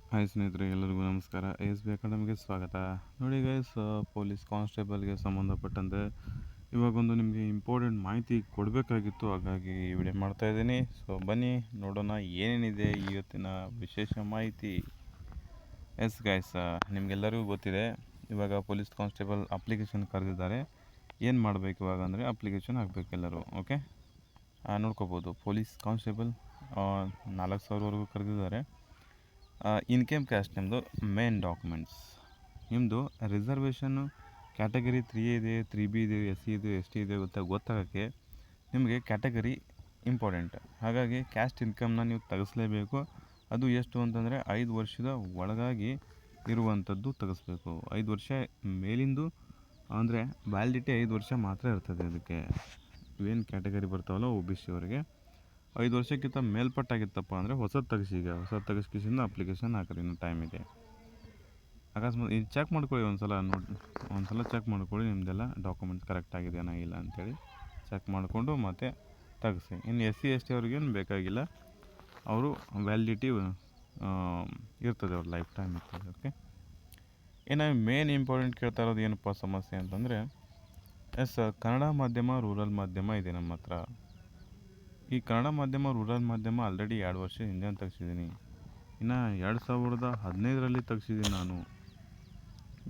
Hi ಸ್ನೇಹಿತರೆ, ಎಲ್ಲರಿಗೂ ನಮಸ್ಕಾರ. ಎಸ್ ಬಿ ಅಕಾಡೆಮಿಗೆ ಸ್ವಾಗತ. ನೋಡಿ ಗೈಸ್, ಪೊಲೀಸ್ ಕಾನ್ಸ್ಟೇಬಲ್ಗೆ ಸಂಬಂಧಪಟ್ಟಂತೆ ಇವಾಗೊಂದು ನಿಮಗೆ ಇಂಪಾರ್ಟೆಂಟ್ ಮಾಹಿತಿ ಕೊಡಬೇಕಾಗಿತ್ತು. ಹಾಗಾಗಿ ಈ ವಿಡಿಯೋ ಮಾಡ್ತಾಯಿದ್ದೀನಿ. ಸೊ ಬನ್ನಿ ನೋಡೋಣ ಏನೇನಿದೆ ಇವತ್ತಿನ ವಿಶೇಷ ಮಾಹಿತಿ. ಎಸ್ ಗೈಸ್, ನಿಮಗೆಲ್ಲರಿಗೂ ಗೊತ್ತಿದೆ, ಇವಾಗ ಪೊಲೀಸ್ ಕಾನ್ಸ್ಟೇಬಲ್ ಅಪ್ಲಿಕೇಶನ್ ಕರೆದಿದ್ದಾರೆ. ಏನು ಮಾಡಬೇಕು ಇವಾಗ ಅಂದರೆ ಅಪ್ಲಿಕೇಶನ್ ಹಾಕಬೇಕು ಎಲ್ಲರೂ. ಓಕೆ, ನೋಡ್ಕೋಬೋದು. ಪೊಲೀಸ್ ಕಾನ್ಸ್ಟೇಬಲ್ 4,000ವರೆಗೂ ಕರೆದಿದ್ದಾರೆ. ಇನ್ಕಮ್ ಕ್ಯಾಸ್ಟ್ ನಿಮ್ಮದು ಮೇನ್ ಡಾಕ್ಯುಮೆಂಟ್ಸ್. ನಿಮ್ಮದು ರಿಸರ್ವೇಷನ್ನು ಕ್ಯಾಟಗರಿ 3 ಇದೆ, 3B ಇದೆ, SC ಇದೆ, ST ಇದೆ ಗೊತ್ತಾಗೋಕ್ಕೆ ನಿಮಗೆ ಕ್ಯಾಟಗರಿ ಇಂಪಾರ್ಟೆಂಟ್. ಹಾಗಾಗಿ ಕ್ಯಾಸ್ಟ್ ಇನ್ಕಮ್ನ ನೀವು ತೆಗೆಸಲೇಬೇಕು. ಅದು ಎಷ್ಟು ಅಂತಂದರೆ 5 ವರ್ಷದ ಒಳಗಾಗಿ ಇರುವಂಥದ್ದು ತೆಗೆಸ್ಬೇಕು. 5 ವರ್ಷ ಮೇಲಿಂದು ಅಂದರೆ ವ್ಯಾಲಿಡಿಟಿ 5 ವರ್ಷ ಮಾತ್ರ ಇರ್ತದೆ. ಅದಕ್ಕೆ ಏನು ಕ್ಯಾಟಗರಿ ಬರ್ತಾವಲ್ಲ OBC ಅವರಿಗೆ 5 ವರ್ಷಕ್ಕಿಂತ ಮೇಲ್ಪಟ್ಟಾಗಿತ್ತಪ್ಪ ಅಂದರೆ ಹೊಸದು ತೆಗೆಸಿ. ಈಗ ಹೊಸದು ತೆಗೆಸ್ಕಿಸಿಂದ ಅಪ್ಲಿಕೇಶನ್ ಹಾಕಿರಿ, ಇನ್ನೂ ಟೈಮ್ ಇದೆ. ಅಕಸ್ಮಾತ್ ಇದು ಚೆಕ್ ಮಾಡ್ಕೊಳ್ಳಿ, ಒಂದ್ಸಲ ಚೆಕ್ ಮಾಡ್ಕೊಳ್ಳಿ ನಿಮ್ಮದೆಲ್ಲ ಡಾಕ್ಯುಮೆಂಟ್ಸ್ ಕರೆಕ್ಟ್ ಆಗಿದೆಯಾ ಇಲ್ಲ ಅಂಥೇಳಿ ಚೆಕ್ ಮಾಡಿಕೊಂಡು ಮತ್ತೆ ತೆಗೆಸಿ. ಇನ್ನು SC ST ಅವ್ರಿಗೇನು ಬೇಕಾಗಿಲ್ಲ, ಅವರು ವ್ಯಾಲಿಡಿಟಿ ಇರ್ತದೆ, ಅವ್ರ ಲೈಫ್ ಟೈಮ್ ಇರ್ತದೆ. ಓಕೆ, ಇನ್ನು ಮೇನ್ ಇಂಪಾರ್ಟೆಂಟ್ ಕೇಳ್ತಾ ಇರೋದು ಏನಪ್ಪ ಸಮಸ್ಯೆ ಅಂತಂದರೆ, ಕನ್ನಡ ಮಾಧ್ಯಮ, ರೂರಲ್ ಮಾಧ್ಯಮ ಇದೆ ನಮ್ಮ ಹತ್ರ. ಈ ಕನ್ನಡ ಮಾಧ್ಯಮ, ರೂರಲ್ ಮಾಧ್ಯಮ ಆಲ್ರೆಡಿ 2 ವರ್ಷ ಹಿಂದೆ ತೆಗ್ಸಿದ್ದೀನಿ. ಇನ್ನು 2015ರಲ್ಲಿ ತೆಗ್ಸಿದ್ದೀನಿ ನಾನು.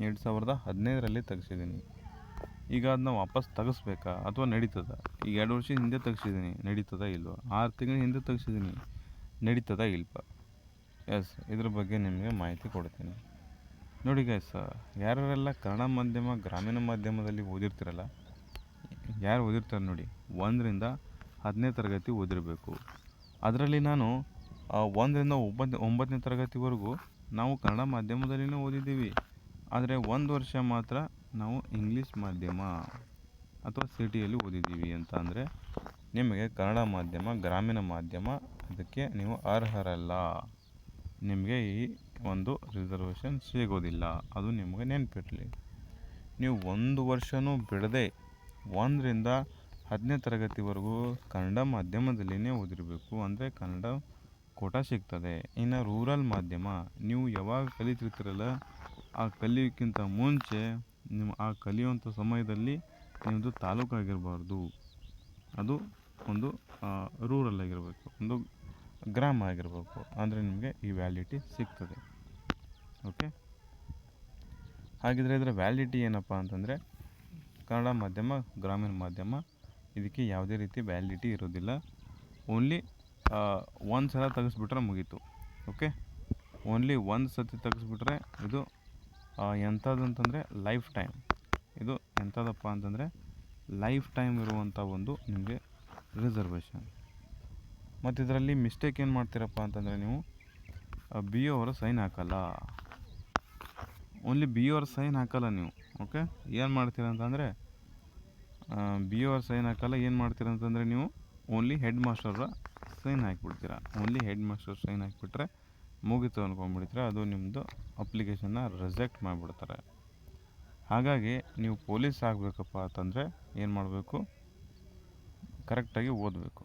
2015ರಲ್ಲಿ ತೆಗ್ಸಿದ್ದೀನಿ. ಈಗ ಅದನ್ನ ವಾಪಸ್ ತೆಗೆಸ್ಬೇಕಾ ಅಥವಾ ನಡೀತದ? ಈಗ 2 ವರ್ಷ ಹಿಂದೆ ತೆಗ್ಸಿದ್ದೀನಿ, ನಡೀತದ ಇಲ್ವ? 6 ತಿಂಗಳ ಹಿಂದೆ ತೆಗ್ಸಿದ್ದೀನಿ, ನಡೀತದ ಇಲ್ವ? ಎಸ್, ಇದ್ರ ಬಗ್ಗೆ ನಿಮಗೆ ಮಾಹಿತಿ ಕೊಡ್ತೀನಿ. ನೋಡಿ ಗೈಸ್, ಯಾರೆಲ್ಲ ಕನ್ನಡ ಮಾಧ್ಯಮ, ಗ್ರಾಮೀಣ ಮಾಧ್ಯಮದಲ್ಲಿ ಓದಿರ್ತಿರಲ್ಲ, ಯಾರು ಓದಿರ್ತಾರೆ ನೋಡಿ, 1ರಿಂದ 10ನೇ ತರಗತಿ ಓದಿರಬೇಕು. ಅದರಲ್ಲಿ ನಾನು 1ರಿಂದ 9ನೇ ತರಗತಿವರೆಗೂ ನಾವು ಕನ್ನಡ ಮಾಧ್ಯಮದಲ್ಲಿನೇ ಓದಿದ್ದೀವಿ. ಆದರೆ 1 ವರ್ಷ ಮಾತ್ರ ನಾವು ಇಂಗ್ಲೀಷ್ ಮಾಧ್ಯಮ ಅಥವಾ ಸಿಟಿಯಲ್ಲಿ ಓದಿದ್ದೀವಿ. ಅಂತ ಅಂದರೆ ನಿಮಗೆ ಕನ್ನಡ ಮಾಧ್ಯಮ, ಗ್ರಾಮೀಣ ಮಾಧ್ಯಮ ಅದಕ್ಕೆ ನೀವು ಅರ್ಹರಲ್ಲ. ನಿಮಗೆ ಈ ಒಂದು ರಿಸರ್ವೇಷನ್ ಸಿಗೋದಿಲ್ಲ. ಅದು ನಿಮಗೆ ನೆನಪಿರಲಿ. ನೀವು 1 ವರ್ಷವೂ ಬಿಡದೆ 1ರಿಂದ 10ನೇ ತರಗತಿವರೆಗೂ ಕನ್ನಡ ಮಾಧ್ಯಮದಲ್ಲಿನೇ ಓದಿರಬೇಕು. ಅಂದರೆ ಕನ್ನಡ ಕೋಟಾ ಸಿಗ್ತದೆ. ಇನ್ನು ರೂರಲ್ ಮಾಧ್ಯಮ ನೀವು ಯಾವಾಗ ಕಲಿತಿರ್ತೀರಲ್ಲ, ಆ ಕಲಿಯೋಕ್ಕಿಂತ ಮುಂಚೆ ಆ ಕಲಿಯುವಂಥ ಸಮಯದಲ್ಲಿ ನಿಮ್ಮದು ತಾಲೂಕಾಗಿರಬಾರ್ದು, ಅದು ಒಂದು ರೂರಲ್ ಆಗಿರಬೇಕು, ಒಂದು ಗ್ರಾಮ ಆಗಿರಬೇಕು. ಅಂದರೆ ನಿಮಗೆ ಈ ವ್ಯಾಲಿಡಿಟಿ ಸಿಗ್ತದೆ. ಓಕೆ, ಹಾಗಿದ್ರೆ ಇದರ ವ್ಯಾಲಿಡಿಟಿ ಏನಪ್ಪ ಅಂತಂದರೆ, ಕನ್ನಡ ಮಾಧ್ಯಮ, ಗ್ರಾಮೀಣ ಮಾಧ್ಯಮ ಇದಕ್ಕೆ ಯಾವುದೇ ರೀತಿ ವ್ಯಾಲಿಡಿಟಿ ಇರೋದಿಲ್ಲ. ಓನ್ಲಿ ಒಂದು ಸಲ ತೆಗೆಸ್ಬಿಟ್ರೆ ಮುಗೀತು. ಓಕೆ, ಓನ್ಲಿ ಒಂದು ಸತಿ ತೆಗೆಸ್ಬಿಟ್ರೆ ಇದು ಎಂಥದ್ದು ಅಂತಂದರೆ ಲೈಫ್ ಟೈಮ್. ಇದು ಎಂಥದಪ್ಪ ಅಂತಂದರೆ ಲೈಫ್ ಟೈಮ್ ಇರುವಂಥ ಒಂದು ನಿಮಗೆ ರಿಸರ್ವೇಷನ್. ಮತ್ತು ಇದರಲ್ಲಿ ಮಿಸ್ಟೇಕ್ ಏನು ಮಾಡ್ತೀರಪ್ಪ ಅಂತಂದರೆ, ನೀವು BO ಅವರ ಸೈನ್ ಹಾಕಲ್ಲ. ಓನ್ಲಿ BO ಅವ್ರ ಸೈನ್ ಹಾಕಲ್ಲ ನೀವು. ಓಕೆ, ಏನು ಮಾಡ್ತೀರ ಅಂತಂದರೆ BO ಅವ್ರ ಸೈನ್ ಹಾಕಲ್ಲ. ಏನು ಮಾಡ್ತೀರ ಅಂತಂದರೆ ನೀವು ಓನ್ಲಿ ಹೆಡ್ ಮಾಸ್ಟರ ಸೈನ್ ಹಾಕಿಬಿಡ್ತೀರ. ಓನ್ಲಿ ಹೆಡ್ ಮಾಸ್ಟರ್ ಸೈನ್ ಹಾಕಿಬಿಟ್ರೆ ಮುಗಿತು ಅಂದ್ಕೊಂಡ್ಬಿಡ್ತೀರ. ಅದು ನಿಮ್ಮದು ಅಪ್ಲಿಕೇಶನ್ನ ರಿಜೆಕ್ಟ್ ಮಾಡಿಬಿಡ್ತಾರೆ. ಹಾಗಾಗಿ ನೀವು ಪೊಲೀಸ್ ಆಗಬೇಕಪ್ಪ ಅಂತಂದರೆ ಏನು ಮಾಡಬೇಕು, ಕರೆಕ್ಟಾಗಿ ಓದಬೇಕು.